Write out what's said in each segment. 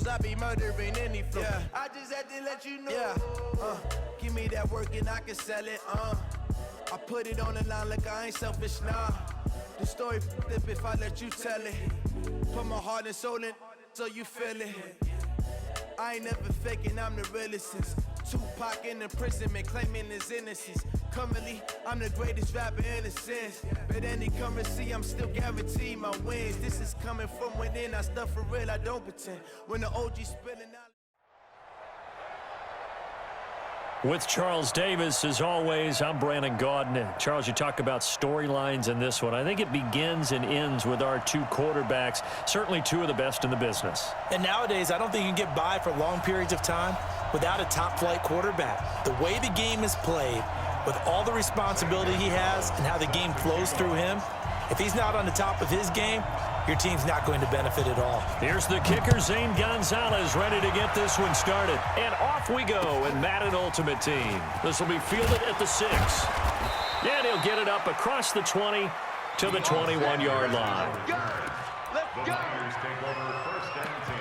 I be murdering any flow. Yeah. I just had to let you know. Yeah. Give me that work and I can sell it. I put it on the line like I ain't selfish, nah. The story flip if I let you tell it. Put my heart and soul in so you feel it. I ain't never faking, I'm the realest since Tupac in imprisonment, claiming his innocence. Currently, I'm the greatest rapper in a sense. But any currency, I'm still guaranteed my wins. This is coming from within, I stuff for real, I don't pretend. When the OG spilling out. With Charles Davis, as always, I'm Brandon Gaudin. Charles, you talk about storylines in this one. I think it begins and ends with our two quarterbacks, certainly two of the best in the business. And nowadays, I don't think you can get by for long periods of time without a top-flight quarterback. The way the game is played, with all the responsibility he has and how the game flows through him, if he's not on the top of his game, your team's not going to benefit at all. Here's the kicker, Zane Gonzalez, ready to get this one started. And off we go in Madden Ultimate Team. This will be fielded at the 6. And he'll get it up across the 20 to the 21-yard line. Let's go! The Niners take over first and 10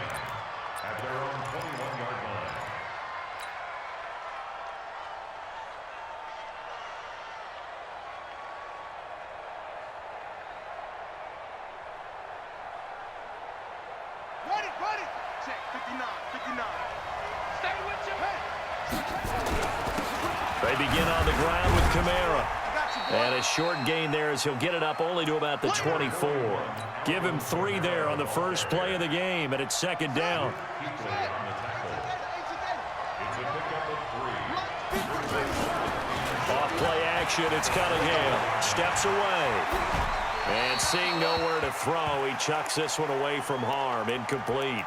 at their own 21-yard line. Ready. Check, 59. Stay with your head. They begin on the ground with Kamara. And a short gain there as he'll get it up only to about the 24. Give him 3 there on the first play of the game, and it's second down. Off play action, it's Cunningham. Steps away. And seeing nowhere to throw, he chucks this one away from harm. Incomplete.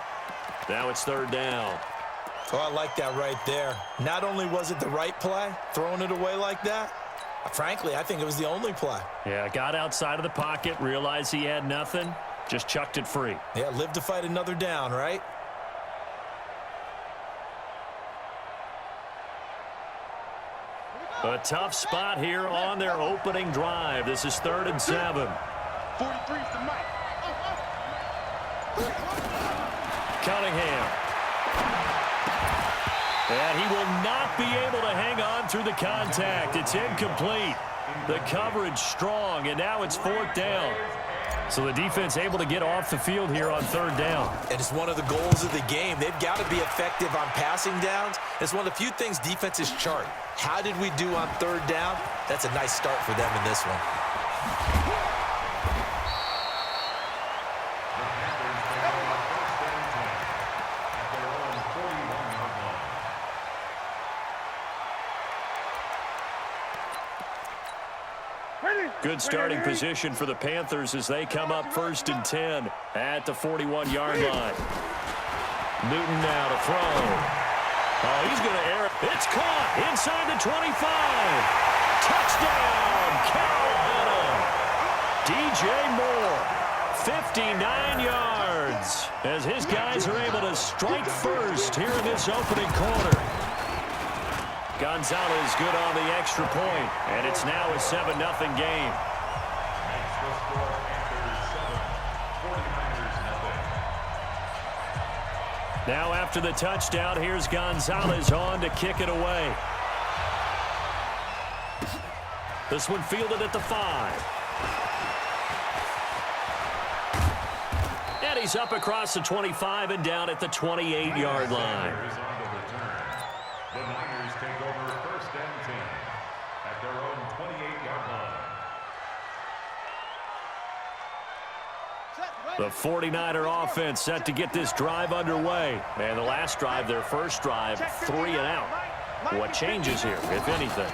Now it's third down. Oh, I like that right there. Not only was it the right play, throwing it away like that, frankly, I think it was the only play. Yeah, got outside of the pocket, realized he had nothing, just chucked it free. Yeah, live to fight another down, right? A tough spot here on their opening drive. This is 3rd and 7. 43's the mic. Cunningham. And he will not be able to hang on through the contact. It's incomplete. The coverage strong, and now it's 4th down. So the defense able to get off the field here on 3rd down. And it's one of the goals of the game. They've got to be effective on passing downs. It's one of the few things defenses chart. How did we do on 3rd down? That's a nice start for them in this one. Good starting position for the Panthers as they come up 1st and 10 at the 41-yard line. Newton now to throw. Oh, he's going to air it. It's caught inside the 25. Touchdown, Carolina. DJ Moore, 59 yards, as his guys are able to strike first here in this opening quarter. Gonzalez good on the extra point, and it's now a 7-0 game. Now after the touchdown, here's Gonzalez on to kick it away. This one fielded at the 5. And he's up across the 25 and down at the 28-yard line. The Niners take over 1st and 10 at their own 28-yard line. The 49er offense set to get this drive underway. And the last drive, their first drive, 3 and out. What changes here, if anything?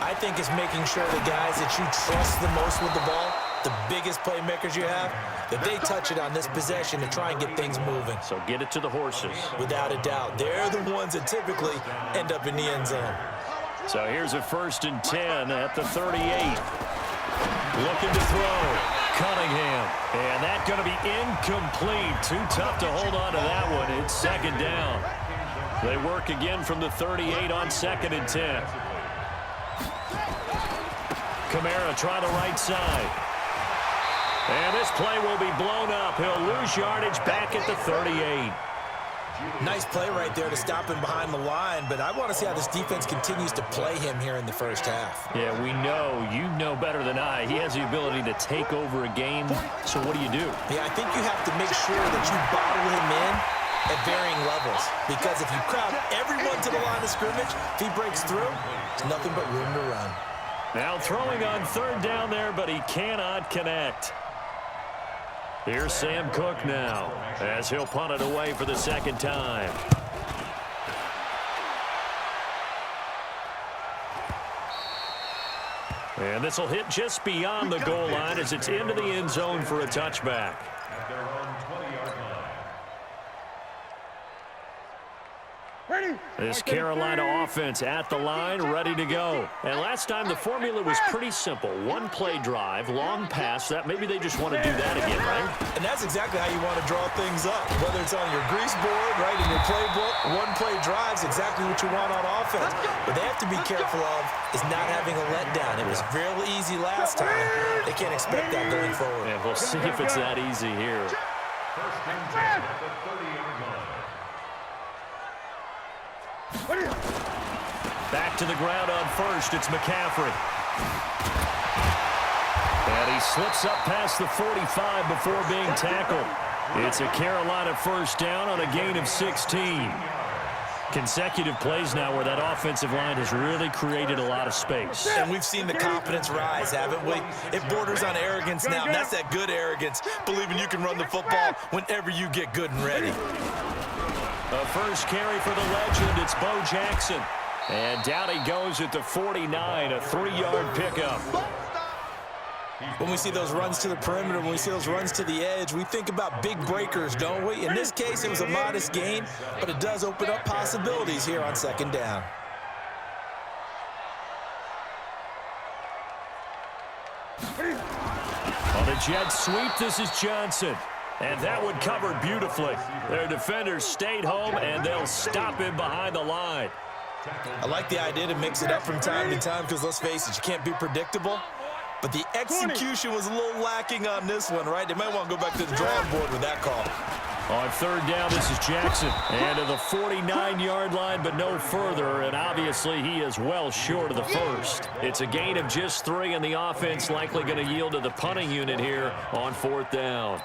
I think it's making sure the guys that you trust the most with the ball, the biggest playmakers you have, that they touch it on this possession to try and get things moving. So get it to the horses. Without a doubt. They're the ones that typically end up in the end zone. So here's a 1st and 10 at the 38. Looking to throw. Cunningham. And that's going to be incomplete. Too tough to hold on to that one. It's 2nd down. They work again from the 38 on 2nd and 10. Kamara try the right side. And this play will be blown up. He'll lose yardage back at the 38. Nice play right there to stop him behind the line, but I want to see how this defense continues to play him here in the first half. Yeah, we know. You know better than I. He has the ability to take over a game, so what do? Yeah, I think you have to make sure that you bottle him in at varying levels, because if you crowd everyone to the line of scrimmage, if he breaks through, there's nothing but room to run. Now throwing on third down there, but he cannot connect. Here's Sam Cook now, as he'll punt it away for the second time. And this will hit just beyond the goal line as it's into the end zone for a touchback. At their own 20-yard line. This Carolina offense at the line, ready to go. And last time the formula was pretty simple. One play drive, long pass. That maybe they just want to do that again, right? And that's exactly how you want to draw things up. Whether it's on your grease board, right, in your playbook, one play drive's exactly what you want on offense. What they have to be careful of is not having a letdown. It was real easy last time. They can't expect that going forward. And we'll see if it's that easy here. First and 10 at the 30-yard line. Back to the ground on first. It's McCaffrey. And he slips up past the 45 before being tackled. It's a Carolina first down on a gain of 16. Consecutive plays now where that offensive line has really created a lot of space. And we've seen the confidence rise, haven't we? It borders on arrogance now, and that's that good arrogance, believing you can run the football whenever you get good and ready. The first carry for the legend, it's Bo Jackson. And down he goes at the 49, a 3-yard pickup. When we see those runs to the perimeter, when we see those runs to the edge, we think about big breakers, don't we? In this case, it was a modest gain, but it does open up possibilities here on second down. On the jet sweep, this is Johnson. And that one covered beautifully. Their defenders stayed home, and they'll stop him behind the line. I like the idea to mix it up from time to time because, let's face it, you can't be predictable. But the execution was a little lacking on this one, right? They might want to go back to the drawing board with that call. On third down, this is Jackson. And to the 49-yard line, but no further. And obviously, he is well short of the first. It's a gain of just 3, and the offense likely going to yield to the punting unit here on fourth down.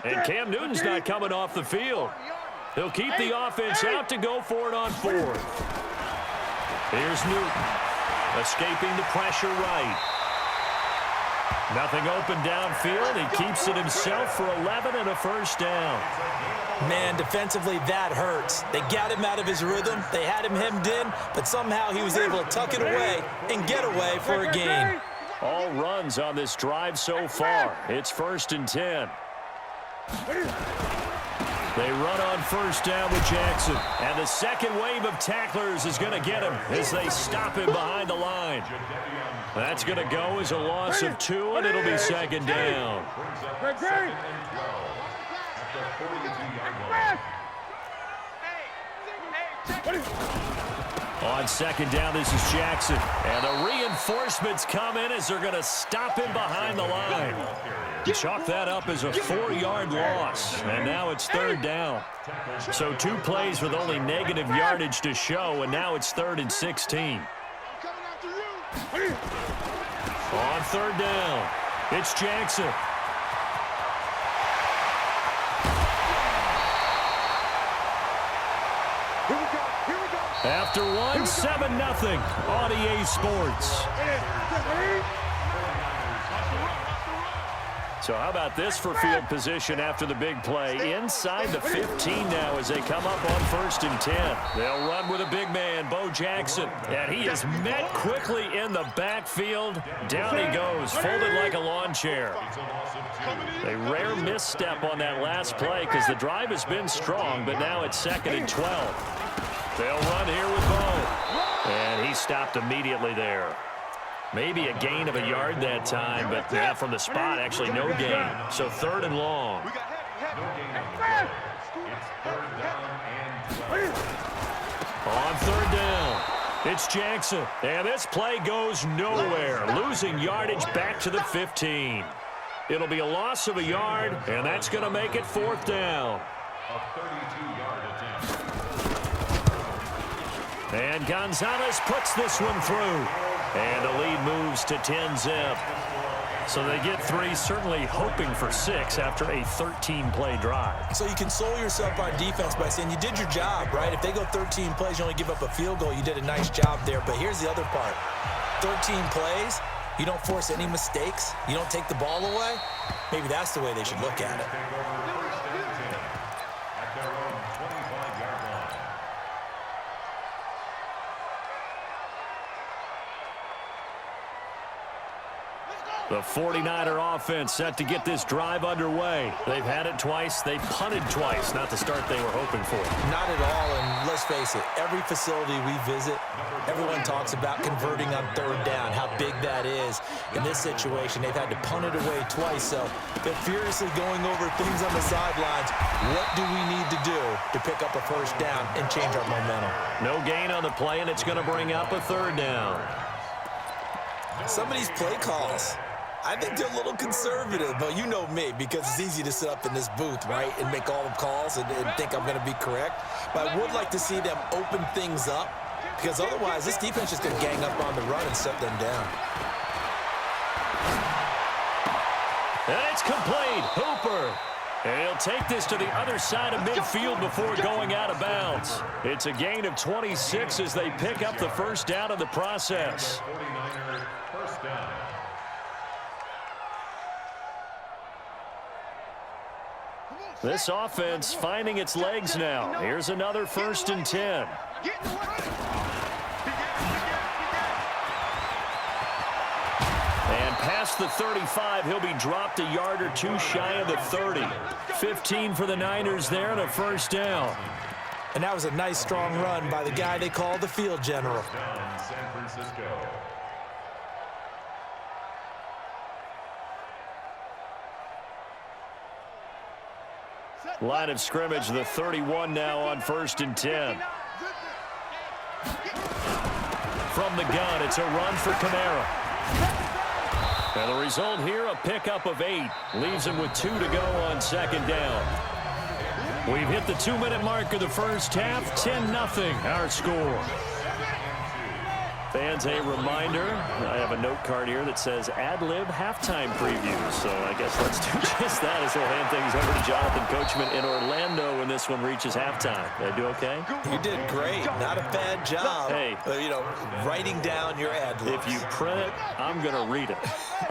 And Cam Newton's not coming off the field. He'll keep the offense out to go for it on fourth. Here's Newton, escaping the pressure right. Nothing open downfield. He keeps it himself for 11 and a first down. Man, defensively, that hurts. They got him out of his rhythm. They had him hemmed in, but somehow he was able to tuck it away and get away for a gain. All runs on this drive so far. It's first and 10. They run on first down with Jackson. And the second wave of tacklers is going to get him as they stop him behind the line. That's going to go as a loss of 2, and it'll be second down. On second down, this is Jackson. And the reinforcements come in as they're going to stop him behind the line. Chalk that up as a 4-yard loss, and now it's third down. So 2 plays with only negative yardage to show, and now it's 3rd and 16. On third down, it's Jackson. After 1, 7-0 on EA Sports. So how about this for field position after the big play? Inside the 15 now as they come up on first and 10. They'll run with a big man, Bo Jackson. And he is met quickly in the backfield. Down he goes, folded like a lawn chair. A rare misstep on that last play because the drive has been strong, but now it's 2nd and 12. They'll run here with Bo. And he stopped immediately there. Maybe a gain of a yard that time, but yeah, from the spot, actually no gain. So 3rd and long. On third down, it's Jackson. And this play goes nowhere, losing yardage back to the 15. It'll be a loss of a yard, and that's going to make it 4th down. A 32-yard attempt. And Gonzalez puts this one through. And the lead moves to 10-zip. So they get 3, certainly hoping for 6 after a 13-play drive. So you console yourself on defense by saying you did your job, right? If they go 13 plays, you only give up a field goal, you did a nice job there. But here's the other part. 13 plays, you don't force any mistakes, you don't take the ball away. Maybe that's the way they should look at it. The 49er offense set to get this drive underway. They've had it twice. They've punted twice. Not the start they were hoping for. Not at all, and let's face it, every facility we visit, everyone talks about converting on third down, how big that is. In this situation, they've had to punt it away twice, so they're furiously going over things on the sidelines. What do we need to do to pick up a first down and change our momentum? No gain on the play, and it's going to bring up a third down. Some of these play calls, I think they're a little conservative, but you know me, because it's easy to sit up in this booth, right, and make all the calls and think I'm going to be correct. But I would like to see them open things up, because otherwise this defense is going to gang up on the run and shut them down. And it's complete. Hooper. And he'll take this to the other side of midfield before going out of bounds. It's a gain of 26 as they pick up the first down in the process. 49ers first down. This offense finding its legs now. Here's another 1st and 10. And past the 35, he'll be dropped a yard or 2 shy of the 30. 15 for the Niners there and a first down. And that was a nice, strong run by the guy they call the field general. Down San Francisco. Line of scrimmage, the 31 now on 1st and 10. From the gun, it's a run for Kamara. And the result here, a pickup of 8. Leaves him with 2 to go on 2nd down. We've hit the 2-minute mark of the first half. 10-0 our score. Fans, a reminder, I have a note card here that says ad-lib halftime preview. So I guess let's do just that as we'll hand things over to Jonathan Coachman in Orlando when this one reaches halftime. Did I do okay? You did great. Not a bad job. Hey. Writing down your ad-libs. If you print it, I'm going to read it.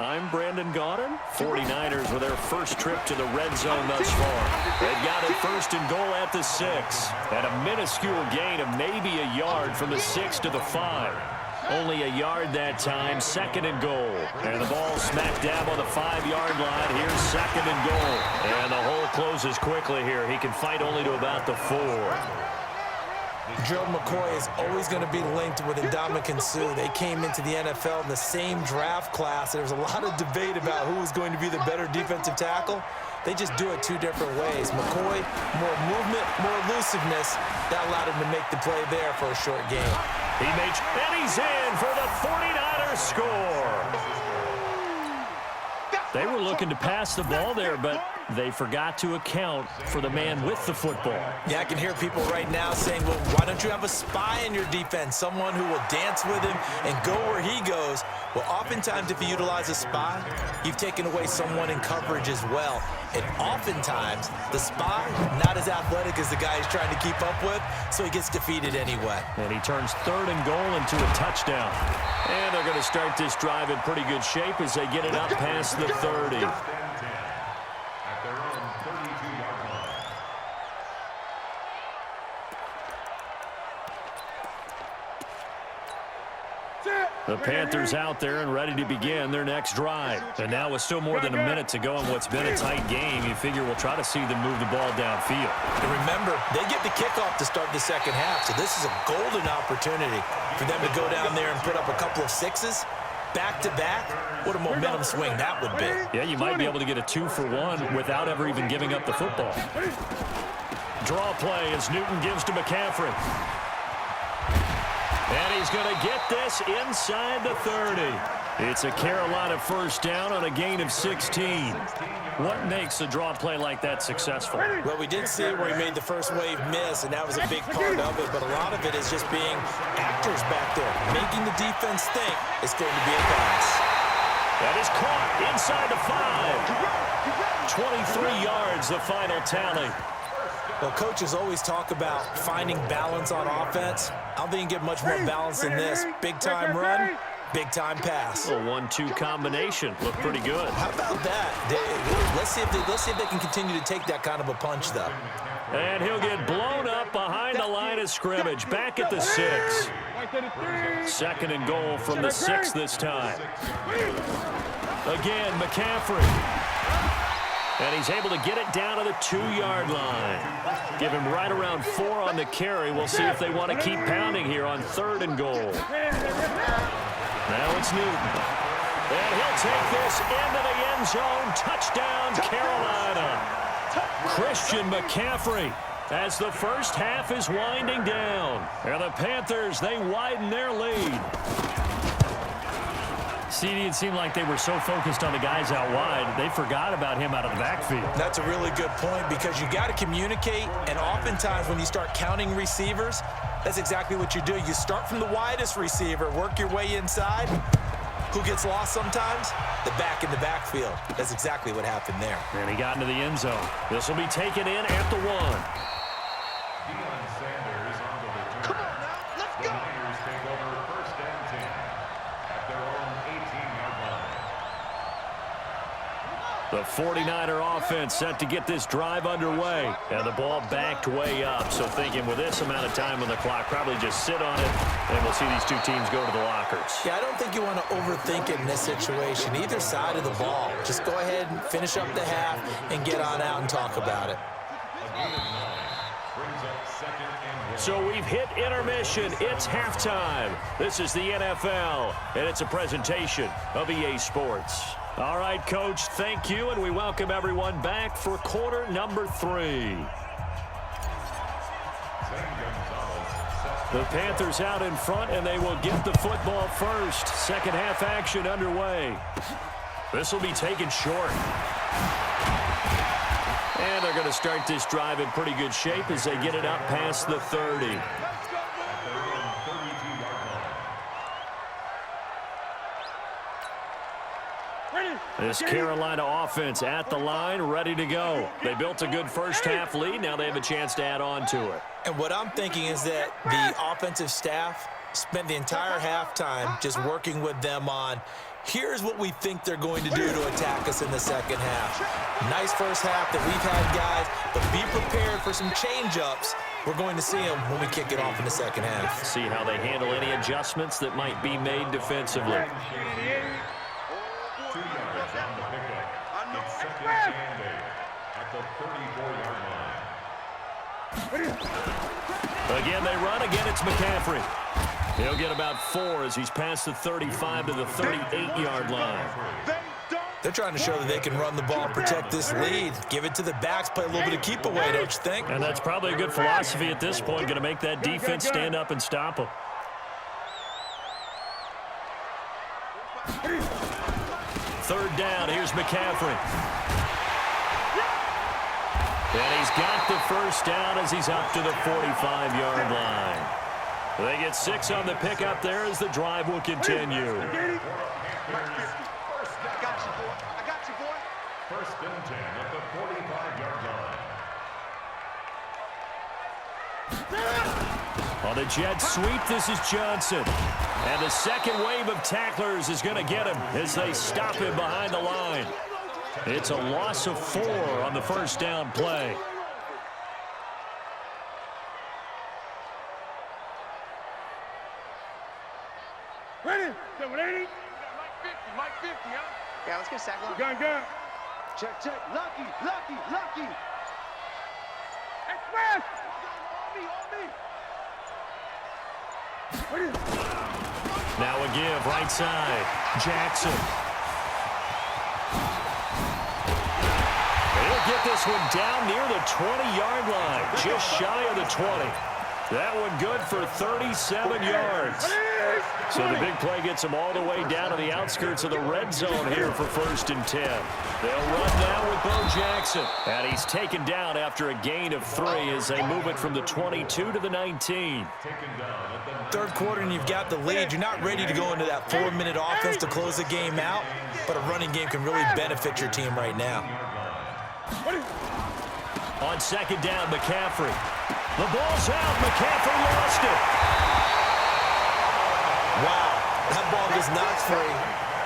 I'm Brandon Gaudin. 49ers with their first trip to the red zone thus far. They've got it 1st and goal at the 6. And a minuscule gain of maybe a yard from the 6 to the 5. Only a yard that time, 2nd and goal. And the ball smack dab on the 5-yard line. Here's 2nd and goal. And the hole closes quickly here. He can fight only to about the 4. Joe McCoy is always going to be linked with Ndamukong Suh. They came into the NFL in the same draft class. There was a lot of debate about who was going to be the better defensive tackle. They just do it 2 different ways. McCoy, more movement, more elusiveness. That allowed him to make the play there for a short game. He makes, and he's in for the 49ers score. They were looking to pass the ball there, but they forgot to account for the man with the football. Yeah, I can hear people right now saying, well, why don't you have a spy in your defense, someone who will dance with him and go where he goes? Well, oftentimes if you utilize a spy, you've taken away someone in coverage as well. And oftentimes, the spy, not as athletic as the guy he's trying to keep up with, so he gets defeated anyway. And he turns 3rd and goal into a touchdown. And they're going to start this drive in pretty good shape as they get it up past the 30. At their own 32-yard line. The Panthers out there and ready to begin their next drive. And now with still more than a minute to go in what's been a tight game, you figure we'll try to see them move the ball downfield. And remember, they get the kickoff to start the second half, so this is a golden opportunity for them to go down there and put up a couple of 6s. Back-to-back, what a momentum swing that would be. Yeah, you might be able to get a 2-for-1 without ever even giving up the football. Draw play as Newton gives to McCaffrey. And he's going to get this inside the 30. It's a Carolina first down on a gain of 16. What makes a draw play like that successful? Well, we did see where he made the first wave miss, and that was a big part of it, but a lot of it is just being actors back there, making the defense think it's going to be a pass. That is caught inside the 5. 23 yards, the final tally. Well, coaches always talk about finding balance on offense. I don't think you can get much more balance than this. Big-time run, big-time pass. A 1-2 combination. Looked pretty good. How about that? Let's see if they can continue to take that kind of a punch, though. And he'll get blown up behind the line of scrimmage. Back at the 6. Second and goal from the 6 this time. Again, McCaffrey. And he's able to get it down to the 2-yard line. Give him right around 4 on the carry. We'll see if they want to keep pounding here on 3rd and goal. Now it's Newton. And he'll take this into the end zone. Touchdown, Carolina. Christian McCaffrey as the first half is winding down. And the Panthers, they widen their lead. CD, it seemed like they were so focused on the guys out wide, they forgot about him out of the backfield. That's a really good point because you got to communicate, and oftentimes when you start counting receivers, that's exactly what you do. You start from the widest receiver, work your way inside. Who gets lost sometimes? The back in the backfield. That's exactly what happened there. And he got into the end zone. This will be taken in at the 1. Come on now, let's go. The Niners take over 1st and 10 at their own 18-yard line. The 49er offense set to get this drive underway. And the ball backed way up. So thinking with this amount of time on the clock, probably just sit on it, and we'll see these two teams go to the lockers. Yeah, I don't think you want to overthink it in this situation. Either side of the ball. Just go ahead and finish up the half and get on out and talk about it. So we've hit intermission. It's halftime. This is the NFL, and it's a presentation of EA Sports. All right, Coach, thank you, and we welcome everyone back for quarter number 3. The Panthers out in front, and they will get the football first. Second half action underway. This will be taken short. And they're going to start this drive in pretty good shape as they get it up past the 30. This Carolina offense at the line, ready to go. They built a good first half lead. Now they have a chance to add on to it. And what I'm thinking is that the offensive staff spent the entire halftime just working with them on, here's what we think they're going to do to attack us in the second half. Nice first half that we've had, guys, but be prepared for some change-ups. We're going to see them when we kick it off in the second half. See how they handle any adjustments that might be made defensively. 2 yards on the pickup. It's 2nd and 8 at the 34-yard line. Again, they run. Again, it's McCaffrey. He'll get about 4 as he's past the 35 to the 38-yard line. They're trying to show that they can run the ball, protect this lead, give it to the backs, play a little bit of keep away, don't you think? And that's probably a good philosophy at this point, going to make that defense stand up and stop them. Third down, here's McCaffrey. And he's got the first down as he's up to the 45-yard line. They get 6 on the pickup there as the drive will continue. I got you, boy. 1st and 10 at the 45-yard line. On the jet sweep, this is Johnson. And the second wave of tacklers is going to get him as they stop him behind the line. It's a loss of 4 on the first down play. Ready? 780. Mike 50, huh? Yeah, let's get a sack line. Gun. Check. Lucky. Express. On me. Now a give, right side. Jackson. He'll get this one down near the 20-yard line, just shy of the 20. That one good for 37 yards. So the big play gets them all the way down to the outskirts of the red zone here for 1st and 10. They'll run now with Bo Jackson. And he's taken down after a gain of 3 as they move it from the 22 to the 19. Third quarter and you've got the lead. You're not ready to go into that 4-minute offense to close the game out, but a running game can really benefit your team right now. On 2nd down, McCaffrey. The ball's out. McCaffrey lost it. Wow, that ball was not free,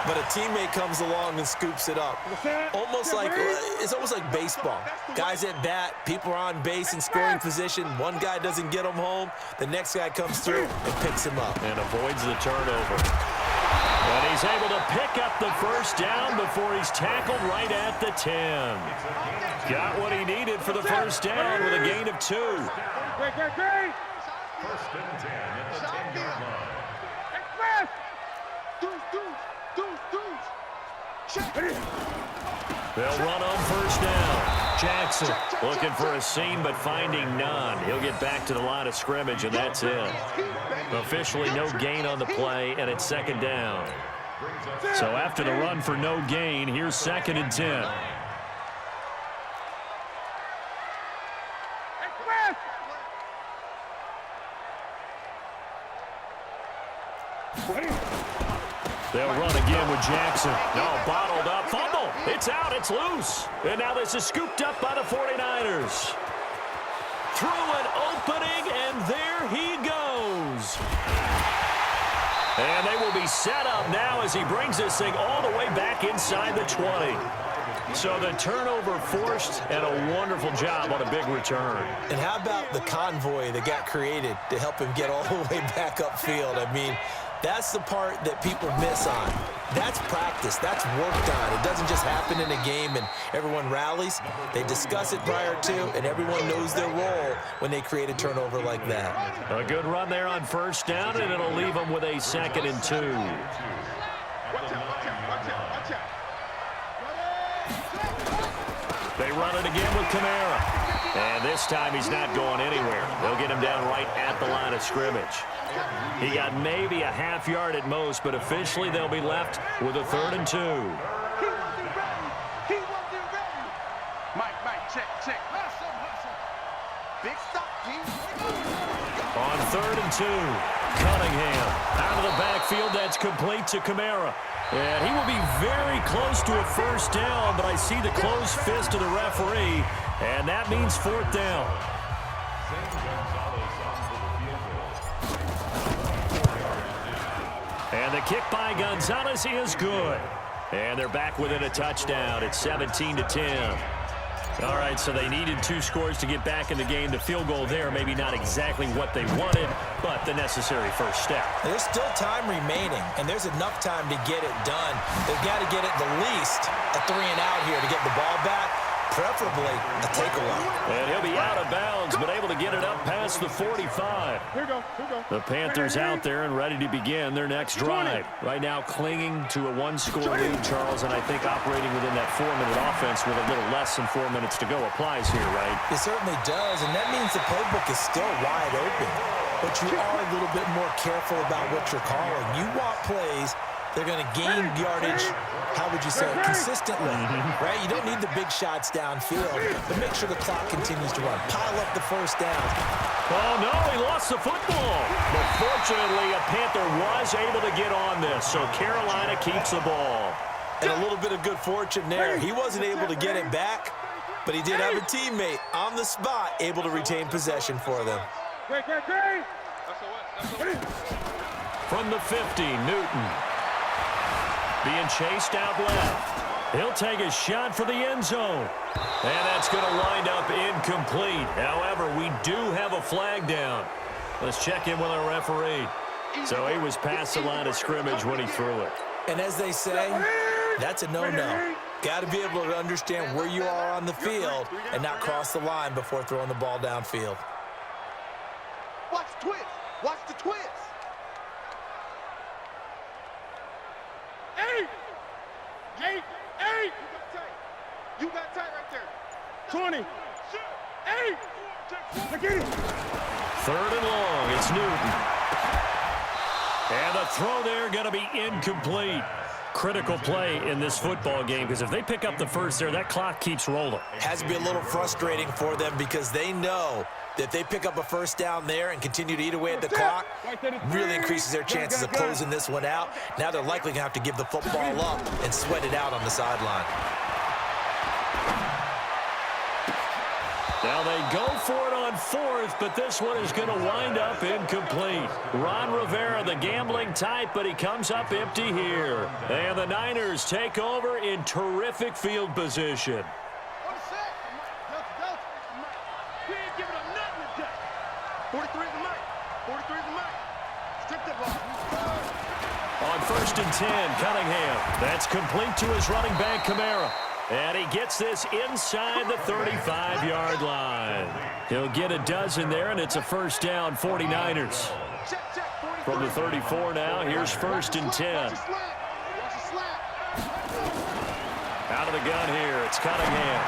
but a teammate comes along and scoops it up. It's almost like baseball. Guys at bat, people are on base in scoring position. One guy doesn't get him home. The next guy comes through and picks him up. And avoids the turnover. And he's able to pick up the 1st down before he's tackled right at the 10. Got what he needed for the 1st down with a gain of 2. Great. 1st and 10 at the 10-yard line. They'll run on 1st down. Jackson looking for a seam but finding none. He'll get back to the line of scrimmage, and that's it. Officially no gain on the play, and it's 2nd down. So after the run for no gain, here's 2nd and 10. They'll run again with Jackson. No, bottled up. Fumble. It's out. It's loose. And now this is scooped up by the 49ers. Through an opening, and there he goes. And they will be set up now as he brings this thing all the way back inside the 20. So the turnover forced, and a wonderful job on a big return. And how about the convoy that got created to help him get all the way back upfield? I mean, that's the part that people miss on. That's practice. That's worked on. It doesn't just happen in a game and everyone rallies. They discuss it prior to, and everyone knows their role when they create a turnover like that. A good run there on 1st down, and it'll leave them with a 2nd and 2. Watch out. They run it again with Kamara. And this time he's not going anywhere. They'll get him down right at the line of scrimmage. He got maybe a half yard at most, but officially they'll be left with a 3rd and 2. He wasn't ready. Mike, check. Big stop, G. On 3rd and 2, Cunningham out of the backfield. That's complete to Kamara. And he will be very close to a 1st down, but I see the closed fist of the referee, and that means 4th down. And the kick by Gonzalez is good. And they're back within a touchdown. It's 17-10. All right, so they needed 2 scores to get back in the game. The field goal there, maybe not exactly what they wanted, but the necessary first step. There's still time remaining, and there's enough time to get it done. They've got to get at the least a 3 and out here to get the ball back, preferably a takeaway. And he'll be out of bounds, but able to get it up past the 45. Here we go. The Panthers out there and ready to begin their next drive. Right now clinging to a 1-score lead, Charles, and I think operating within that 4-minute offense with a little less than 4 minutes to go applies here, right? It certainly does, and that means the playbook is still wide open. But you are a little bit more careful about what you're calling. You want plays they're going to gain yardage, how would you say, consistently, right? You don't need the big shots downfield, but make sure the clock continues to run. Pile up the 1st down. Oh, no, he lost the football. But fortunately, a Panther was able to get on this, so Carolina keeps the ball. And a little bit of good fortune there. He wasn't able to get it back, but he did have a teammate on the spot able to retain possession for them. From the 50, Newton. Being chased out left. He'll take a shot for the end zone. And that's going to wind up incomplete. However, we do have a flag down. Let's check in with our referee. So he was past the line of scrimmage when he threw it. And as they say, that's a no-no. Got to be able to understand where you are on the field and not cross the line before throwing the ball downfield. Watch the twist. Watch the twist. Eight. You got tight right there. 20. 8. Look at it. 3rd and long. It's Newton. And the throw there going to be incomplete. Critical play in this football game, because if they pick up the first there, that clock keeps rolling. Has to be a little frustrating for them because they know that if they pick up a first down there and continue to eat away at the clock, really increases their chances of closing this one out. Now they're likely going to have to give the football up and sweat it out on the sideline. Now they go for it on fourth, but this one is going to wind up incomplete. Ron Rivera, the gambling type, but he comes up empty here. And the Niners take over in terrific field position. On 1st and 10, Cunningham. That's complete to his running back, Kamara. And he gets this inside the 35-yard line. He'll get a dozen there, and it's a first down, 49ers. From the 34 now, here's 1st and 10. Out of the gun here, it's Cunningham.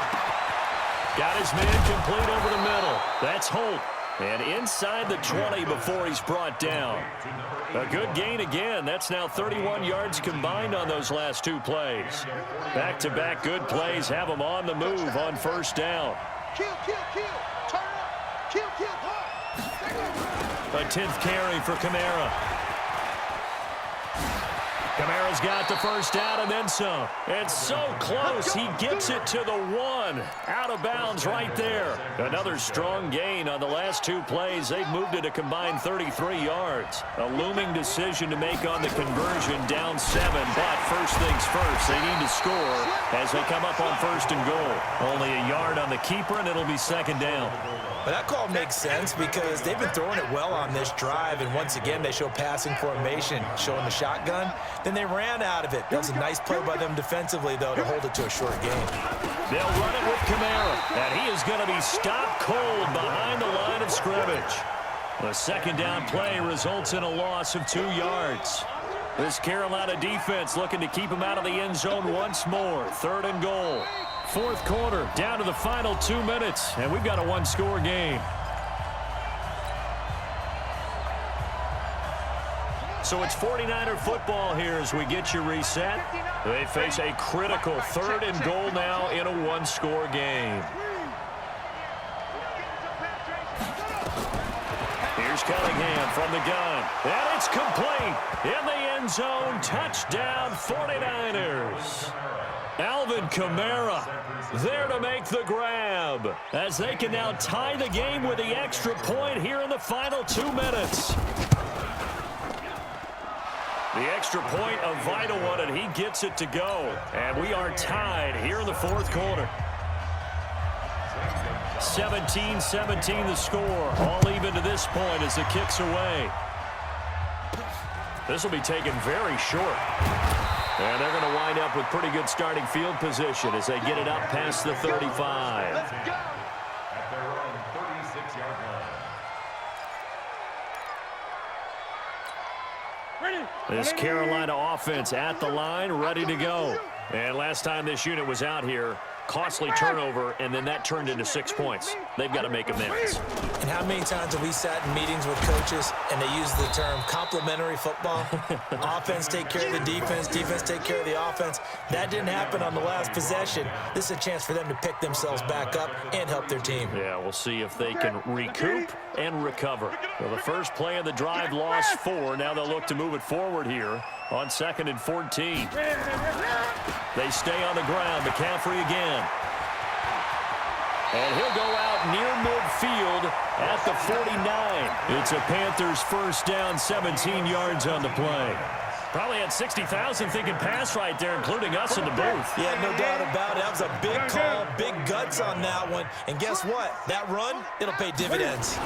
Got his man complete over the middle. That's Holt. And inside the 20 before he's brought down. A good gain again. That's now 31 yards combined on those last two plays. Back-to-back good plays have them on the move on first down. A 10th carry for Kamara. Kamara's got the first down and then some. It's so close. He gets it to the 1. Out of bounds right there. Another strong gain on the last two plays. They've moved it a combined 33 yards. A looming decision to make on the conversion, down 7. But first things first, they need to score as they come up on 1st and goal. Only a yard on the keeper, and it'll be 2nd down. But that call makes sense because they've been throwing it well on this drive, and once again they show passing formation, showing the shotgun. Then they ran out of it. That was a nice play by them defensively, though, to hold it to a short game. They'll run it with Kamara, and he is going to be stopped cold behind the line of scrimmage. The 2nd down play results in a loss of 2 yards. This Carolina defense looking to keep him out of the end zone once more. 3rd and goal. 4th quarter, down to the final 2 minutes, and we've got a one-score game. So it's 49er football here as we get you reset. They face a critical 3rd and goal now in a one-score game. Here's Cunningham from the gun. And it's complete. In the end zone, touchdown 49ers. Alvin Kamara there to make the grab as they can now tie the game with the extra point here in the final 2 minutes. The extra point, a vital one, and he gets it to go. And we are tied here in the 4th quarter. 17-17 the score. All even to this point as the kick's away. This will be taken very short. And they're going to wind up with pretty good starting field position as they get it up past the 35. At their own 36-yard line. This Carolina offense at the line, ready to go. And last time this unit was out here, costly turnover, and then that turned into 6 points. They've got to make amends. And how many times have we sat in meetings with coaches and they use the term complementary football? Offense take care of the defense, defense take care of the offense. That didn't happen on the last possession. This is a chance for them to pick themselves back up and help their team. Yeah, we'll see if they can recoup and recover. Well, the first play of the drive lost 4. Now they'll look to move it forward here on 2nd and 14. They stay on the ground. McCaffrey again. And he'll go out near midfield at the 49. It's a Panthers first down, 17 yards on the play. Probably had 60,000 thinking pass right there, including us in the booth. Yeah, no doubt about it. That was a big call, big guts on that one. And guess what? That run, it'll pay dividends.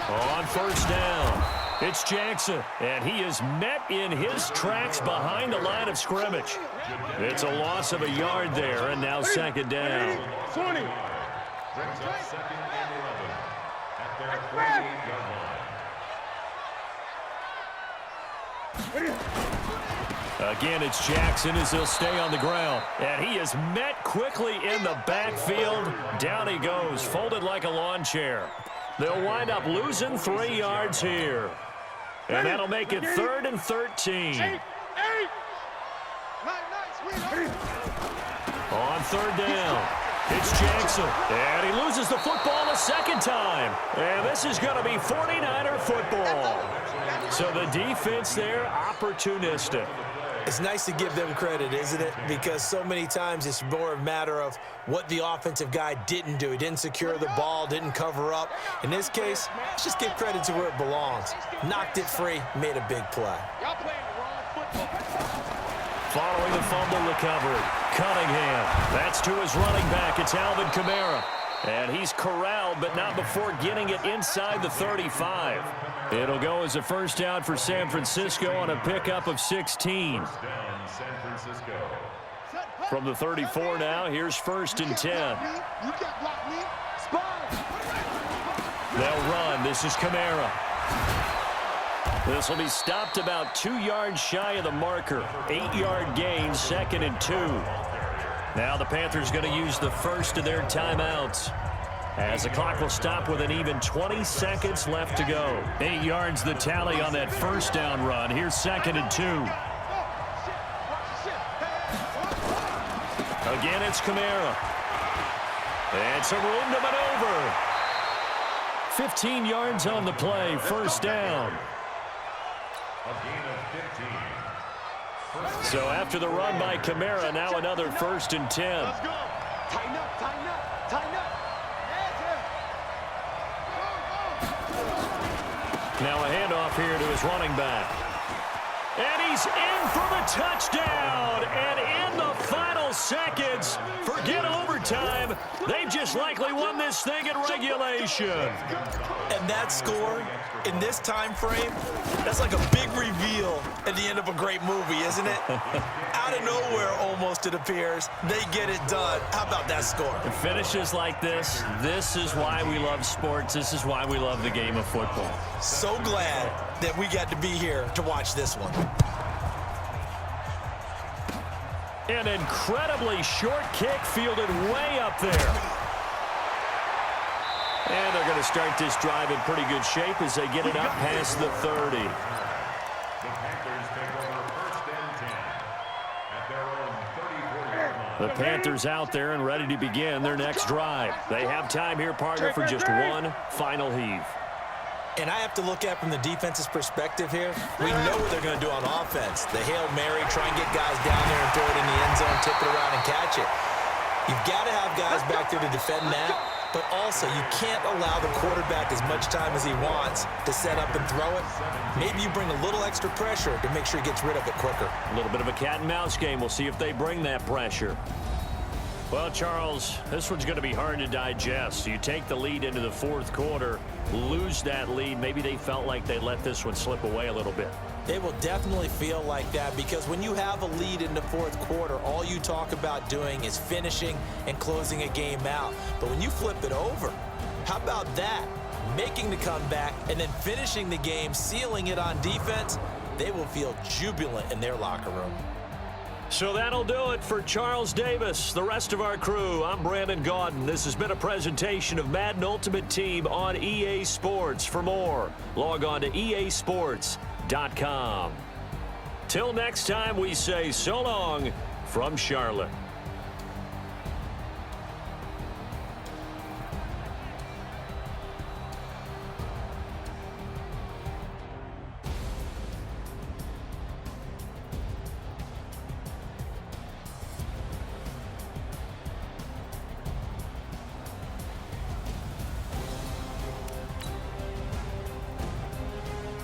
On first down, it's Jackson, and he is met in his tracks behind the line of scrimmage. It's a loss of a yard there, and now 2nd down. 20. Brings up 2nd and 11 at their 48-yard line. Again, it's Jackson as he'll stay on the ground. And he is met quickly in the backfield. Down he goes, folded like a lawn chair. They'll wind up losing 3 yards here. And that'll make it 3rd and 13. On 3rd down, it's Jackson. And he loses the football a second time. And this is going to be 49er football. So the defense there, opportunistic. It's nice to give them credit, isn't it? Because so many times it's more a matter of what the offensive guy didn't do. He didn't secure the ball, didn't cover up. In this case, let's just give credit to where it belongs. Knocked it free, made a big play. Following the fumble recovery, Cunningham. That's to his running back. It's Alvin Kamara. And he's corralled, but not before getting it inside the 35. It'll go as a first down for San Francisco on a pickup of 16. From the 34 now, here's 1st and 10. They'll run. This is Kamara. This will be stopped about 2 yards shy of the marker. 8-yard gain, 2nd and 2. Now the Panthers going to use the first of their timeouts, as the clock will stop with an even 20 seconds left to go. 8 yards the tally on that first down run. Here's 2nd and 2. Again, it's Kamara. And some room to maneuver. 15 yards on the play, first down. So after the run by Kamara, now another 1st and 10. Let's go. Tighten up, tighten up, tighten up. Now a handoff here to his running back. And he's in for the touchdown. And in the final seconds, forget overtime. They've just likely won this thing in regulation. And that score in this time frame, that's like a big reveal at the end of a great movie, isn't it? Out of nowhere, almost, it appears, they get it done. How about that score? Finishes like this. This is why we love sports. This is why we love the game of football. So glad that we got to be here to watch this one. An incredibly short kick fielded way up there. And they're going to start this drive in pretty good shape as they get it up past the 30. The Panthers take over 1st and 10 at their own 34-yard line. The Panthers out there and ready to begin their next drive. They have time here, partner, for just one final heave. And I have to look at from the defense's perspective here. We know what they're going to do on offense. The Hail Mary, try and get guys down there and throw it in the end zone, tip it around and catch it. You've got to have guys back there to defend that, but also you can't allow the quarterback as much time as he wants to set up and throw it. Maybe you bring a little extra pressure to make sure he gets rid of it quicker. A little bit of a cat and mouse game. We'll see if they bring that pressure. Well, Charles, this one's going to be hard to digest. You take the lead into the 4th quarter, lose that lead. Maybe they felt like they let this one slip away a little bit. They will definitely feel like that, because when you have a lead in the 4th quarter, all you talk about doing is finishing and closing a game out. But when you flip it over, how about that? Making the comeback and then finishing the game, sealing it on defense, they will feel jubilant in their locker room. So that'll do it for Charles Davis, the rest of our crew. I'm Brandon Gaudin. This has been a presentation of Madden Ultimate Team on EA Sports. For more, log on to easports.com. Till next time, we say so long from Charlotte.